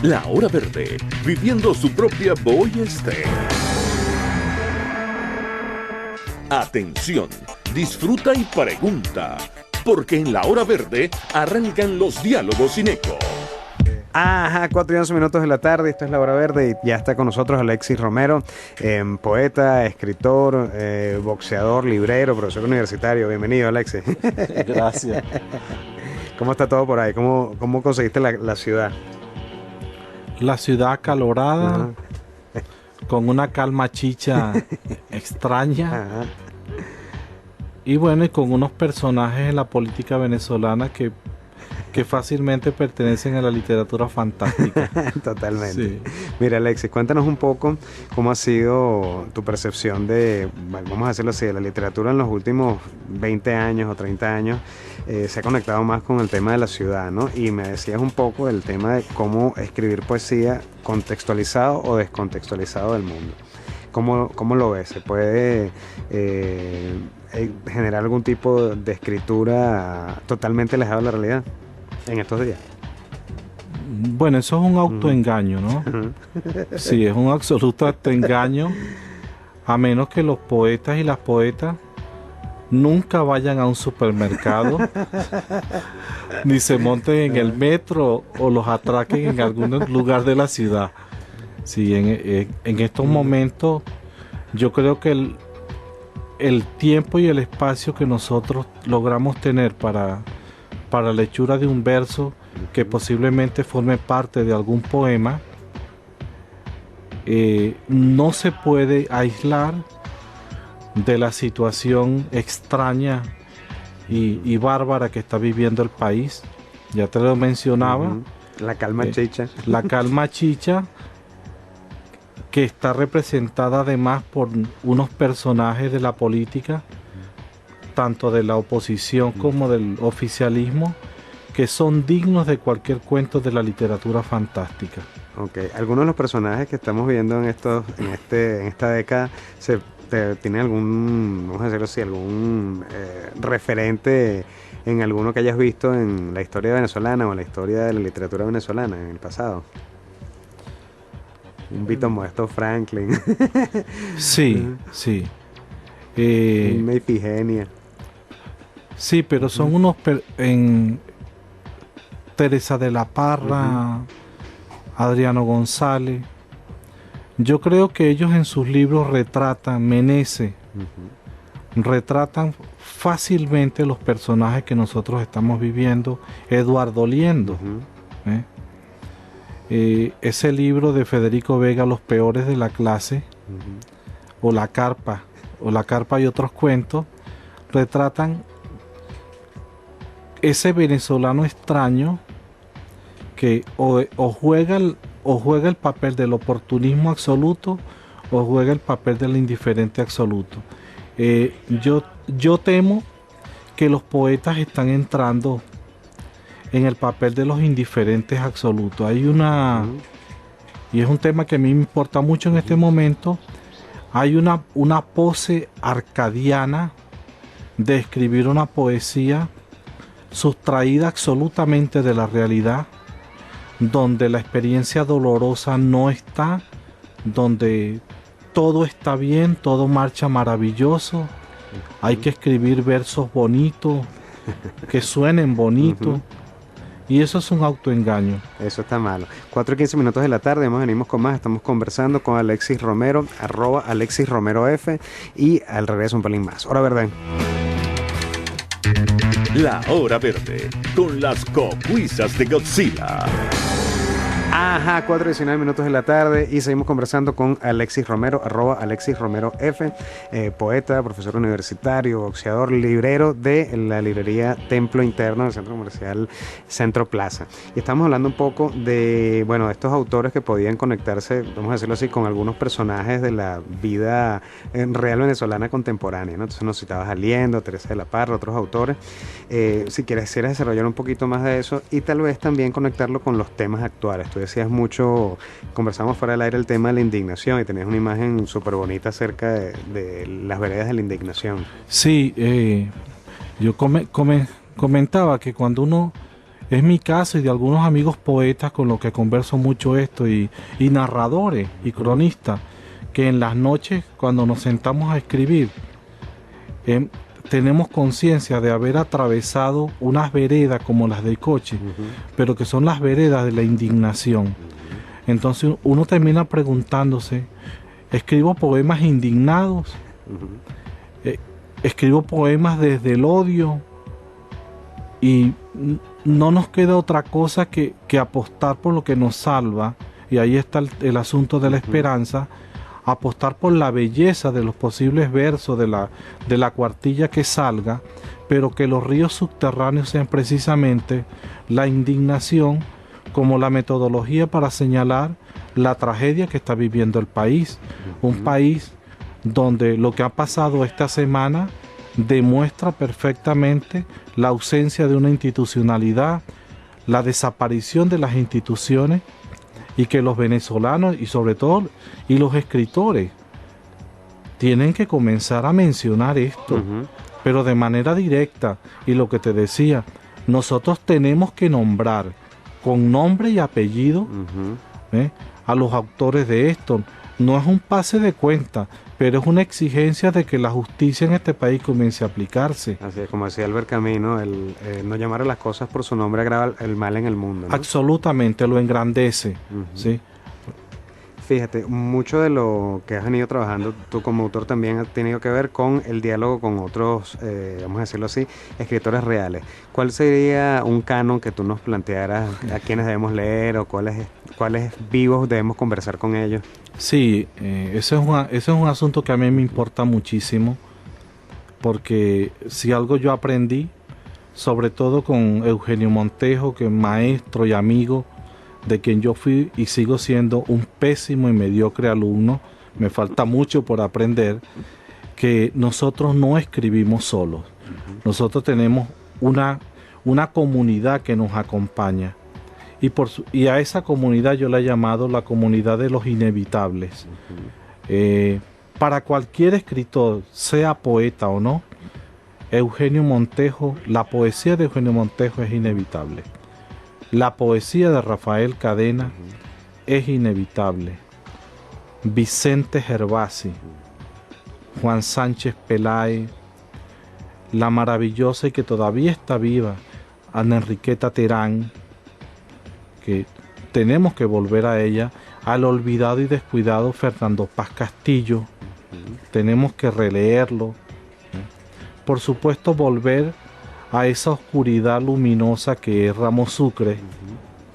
La Hora Verde, viviendo su propia Boy State. Atención, disfruta y pregunta, porque en La Hora Verde arrancan los diálogos sin eco. Ajá, 4:11 de la tarde, esto es La Hora Verde y ya está con nosotros Alexis Romero, poeta, escritor, boxeador, librero, profesor universitario. Bienvenido, Alexis. Gracias. ¿Cómo está todo por ahí? ¿Cómo conseguiste la ciudad? La ciudad acalorada, con una calma chicha extraña. Ajá. Y bueno, y con unos personajes en la política venezolana que fácilmente pertenecen a la literatura fantástica. Totalmente. Sí. Mira, Alexis, cuéntanos un poco cómo ha sido tu percepción de, vamos a decirlo así, de la literatura en los últimos 20 años o 30 años. Se ha conectado más con el tema de la ciudad, ¿no? Y me decías un poco del tema de cómo escribir poesía contextualizado o descontextualizado del mundo. ¿Cómo lo ves? ¿Se puede generar algún tipo de escritura totalmente alejada de la realidad en estos días? Bueno, eso es un autoengaño, ¿no? Sí, es un absoluto autoengaño, a menos que los poetas y las poetas nunca vayan a un supermercado, ni se monten en el metro o los atraquen en algún lugar de la ciudad. Sí, en estos momentos yo creo que el tiempo y el espacio que nosotros logramos tener para la lectura de un verso que posiblemente forme parte de algún poema, no se puede aislar de la situación extraña y bárbara que está viviendo el país. Ya te lo mencionaba. La calma chicha. La calma chicha, que está representada además por unos personajes de la política, tanto de la oposición como del oficialismo, que son dignos de cualquier cuento de la literatura fantástica. Okay. Algunos de los personajes que estamos viendo en esta década tienen algún, vamos a decirlo así, algún referente en alguno que hayas visto en la historia venezolana o en la historia de la literatura venezolana en el pasado. Un Vito Modesto Franklin. Sí, sí. Una Ifigenia. Sí, pero son unos en Teresa de la Parra, Adriano González. Yo creo que ellos en sus libros retratan, Meneses, retratan fácilmente los personajes que nosotros estamos viviendo. Eduardo Liendo. Ese libro de Federico Vega, Los peores de la clase, o La carpa y otros cuentos, retratan ese venezolano extraño que o juega el papel del oportunismo absoluto o juega el papel del indiferente absoluto. Yo temo que los poetas están entrando en el papel de los indiferentes absolutos. Y es un tema que a mí me importa mucho en este momento, hay una pose arcadiana de escribir una poesía sustraída absolutamente de la realidad, donde la experiencia dolorosa no está, donde todo está bien, todo marcha maravilloso. Hay que escribir versos bonitos, que suenen bonitos. Y eso es un autoengaño. Eso está malo. 4:15 de la tarde, venimos con más. Estamos conversando con Alexis Romero, @AlexisRomeroF, y al regreso un pelín más. Hora Verde. La Hora Verde, con las cocuizas de Godzilla. Ajá, 4:19 de la tarde y seguimos conversando con Alexis Romero, @AlexisRomeroF, poeta, profesor universitario, boxeador, librero de la librería Templo Interno del Centro Comercial Centro Plaza. Y estamos hablando un poco de, bueno, estos autores que podían conectarse, vamos a decirlo así, con algunos personajes de la vida real venezolana contemporánea, ¿no? Entonces nos citabas a Liendo, Teresa de la Parra, otros autores. Si quieres desarrollar un poquito más de eso y tal vez también conectarlo con los temas actuales. Tú decías mucho, conversamos fuera del aire el tema de la indignación y tenías una imagen súper bonita acerca de las veredas de la indignación. Sí, yo comentaba que cuando uno Es mi caso y de algunos amigos poetas con los que converso mucho esto, y narradores y cronistas, que en las noches cuando nos sentamos a escribir tenemos conciencia de haber atravesado unas veredas como las del coche, pero que son las veredas de la indignación. Entonces uno termina preguntándose, ¿escribo poemas indignados? ¿Escribo poemas desde el odio? Y no nos queda otra cosa que apostar por lo que nos salva, y ahí está el asunto de la esperanza, apostar por la belleza de los posibles versos de la cuartilla que salga, pero que los ríos subterráneos sean precisamente la indignación como la metodología para señalar la tragedia que está viviendo el país. Un país donde lo que ha pasado esta semana demuestra perfectamente la ausencia de una institucionalidad, la desaparición de las instituciones, y que los venezolanos y sobre todo y los escritores tienen que comenzar a mencionar esto, pero de manera directa. Y lo que te decía, nosotros tenemos que nombrar con nombre y apellido a los autores de esto. No es un pase de cuenta, pero es una exigencia de que la justicia en este país comience a aplicarse. Así es, como decía Albert Camus, ¿no? No llamar a las cosas por su nombre agrava el mal en el mundo, ¿no? Absolutamente, lo engrandece. ¿Sí? Fíjate, mucho de lo que has venido trabajando tú como autor también ha tenido que ver con el diálogo con otros, vamos a decirlo así, escritores reales. ¿Cuál sería un canon que tú nos plantearas a quienes debemos leer, o cuáles vivos debemos conversar con ellos? Sí, ese es un asunto que a mí me importa muchísimo, porque si algo yo aprendí, sobre todo con Eugenio Montejo, que es maestro y amigo, de quien yo fui y sigo siendo un pésimo y mediocre alumno, me falta mucho por aprender, que nosotros no escribimos solos. Nosotros tenemos una comunidad que nos acompaña, y a esa comunidad yo la he llamado la comunidad de los inevitables. Para cualquier escritor, sea poeta o no, Eugenio Montejo, la poesía de Eugenio Montejo es inevitable. La poesía de Rafael Cadena es inevitable. Vicente Gervasi, Juan Sánchez Peláez, la maravillosa y que todavía está viva Ana Enriqueta Terán, que tenemos que volver a ella, al olvidado y descuidado Fernando Paz Castillo, tenemos que releerlo. Por supuesto, volver a esa oscuridad luminosa que es Ramos Sucre,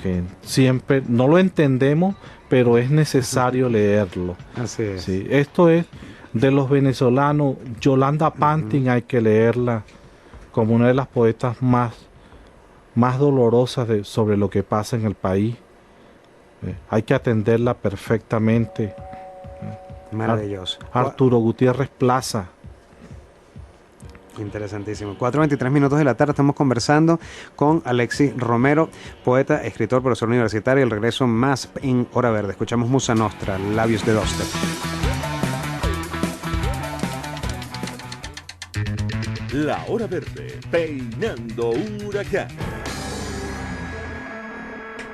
que siempre no lo entendemos, pero es necesario leerlo. Así es. Sí, esto es de los venezolanos. Yolanda Pantin hay que leerla como una de las poetas más dolorosas sobre lo que pasa en el país. Hay que atenderla perfectamente. Maravilloso. Arturo Gutiérrez Plaza. Interesantísimo. 4:23 de la tarde, estamos conversando con Alexis Romero, poeta, escritor, profesor universitario. El regreso más en Hora Verde. Escuchamos Musa Nostra, Labios de Dubstep. La Hora Verde, peinando un huracán.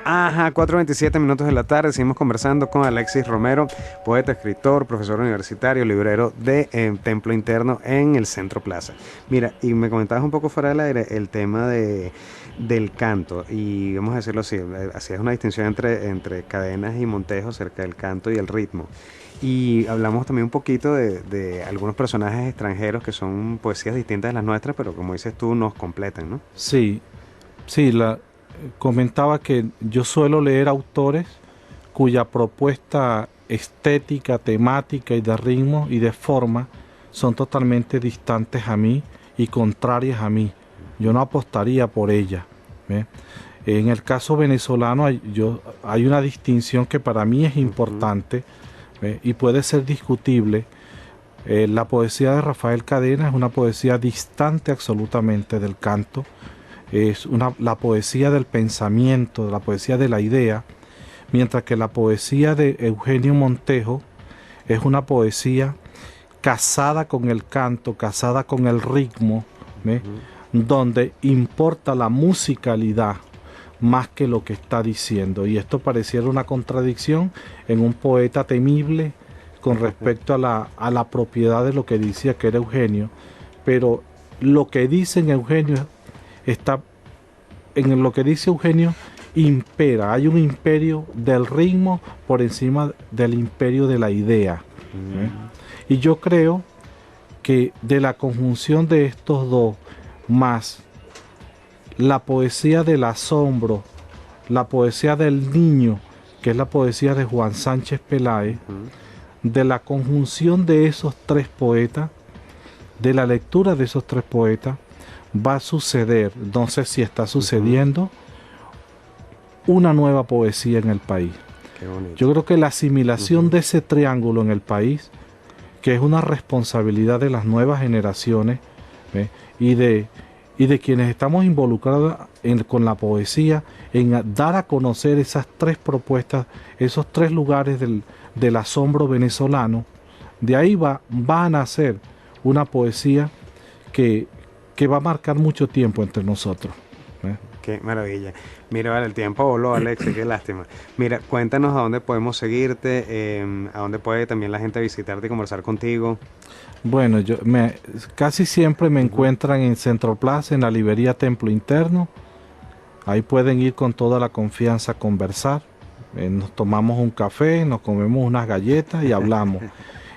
4:27 de la tarde, seguimos conversando con Alexis Romero, poeta, escritor, profesor universitario, librero de Templo Interno en el Centro Plaza. Mira, y me comentabas un poco fuera del aire el tema del canto, y vamos a decirlo así, hacías una distinción entre Cadenas y Montejo acerca del canto y el ritmo. Y hablamos también un poquito de algunos personajes extranjeros que son poesías distintas de las nuestras, pero como dices tú, nos completan, ¿no? Sí, comentaba que yo suelo leer autores cuya propuesta estética, temática y de ritmo y de forma son totalmente distantes a mí y contrarias a mí. Yo no apostaría por ella. En el caso venezolano hay una distinción que para mí es importante y puede ser discutible. La poesía de Rafael Cadena es una poesía distante absolutamente del canto. Es la poesía del pensamiento, la poesía de la idea, mientras que la poesía de Eugenio Montejo es una poesía casada con el canto, casada con el ritmo, donde importa la musicalidad, más que lo que está diciendo. Y esto pareciera una contradicción en un poeta temible con respecto a la propiedad de lo que decía que era Eugenio, pero lo que dice en Eugenio está en lo que dice Eugenio impera, hay un imperio del ritmo por encima del imperio de la idea. Y yo creo que de la conjunción de estos dos, más la poesía del asombro, la poesía del niño, que es la poesía de Juan Sánchez Peláez, de la conjunción de esos tres poetas, de la lectura de esos tres poetas, va a suceder, no sé si está sucediendo, una nueva poesía en el país. Qué bonito. Yo creo que la asimilación de ese triángulo en el país, que es una responsabilidad de las nuevas generaciones, ¿ve? y de quienes estamos involucrados con la poesía, en dar a conocer esas tres propuestas, esos tres lugares del asombro venezolano. De ahí va a nacer una poesía que va a marcar mucho tiempo entre nosotros. Qué maravilla. Mira, vale, el tiempo voló, Alexis, qué lástima. Mira, cuéntanos a dónde podemos seguirte, a dónde puede también la gente visitarte y conversar contigo. Bueno, casi siempre me encuentran en Centro Plaza, en la librería Templo Interno. Ahí pueden ir con toda la confianza a conversar. Nos tomamos un café, nos comemos unas galletas y hablamos.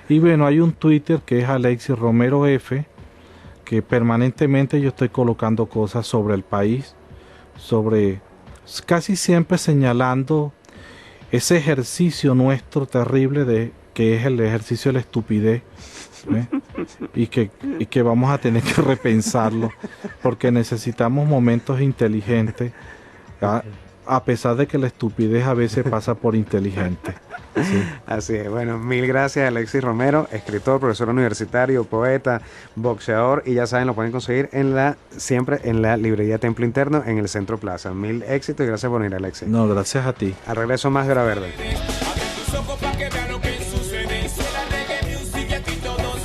Y bueno, hay un Twitter que es Alexis Romero F, que permanentemente yo estoy colocando cosas sobre el país, casi siempre señalando ese ejercicio nuestro terrible que es el ejercicio de la estupidez, y que vamos a tener que repensarlo, porque necesitamos momentos inteligentes, a pesar de que la estupidez a veces pasa por inteligente. Sí. Así es. Bueno, mil gracias, Alexis Romero, escritor, profesor universitario, poeta, boxeador, y ya saben, lo pueden conseguir siempre en la librería Templo Interno en el Centro Plaza. Mil éxitos y gracias por venir, Alexis. No, gracias a ti. Al regreso, más de Hora Verde.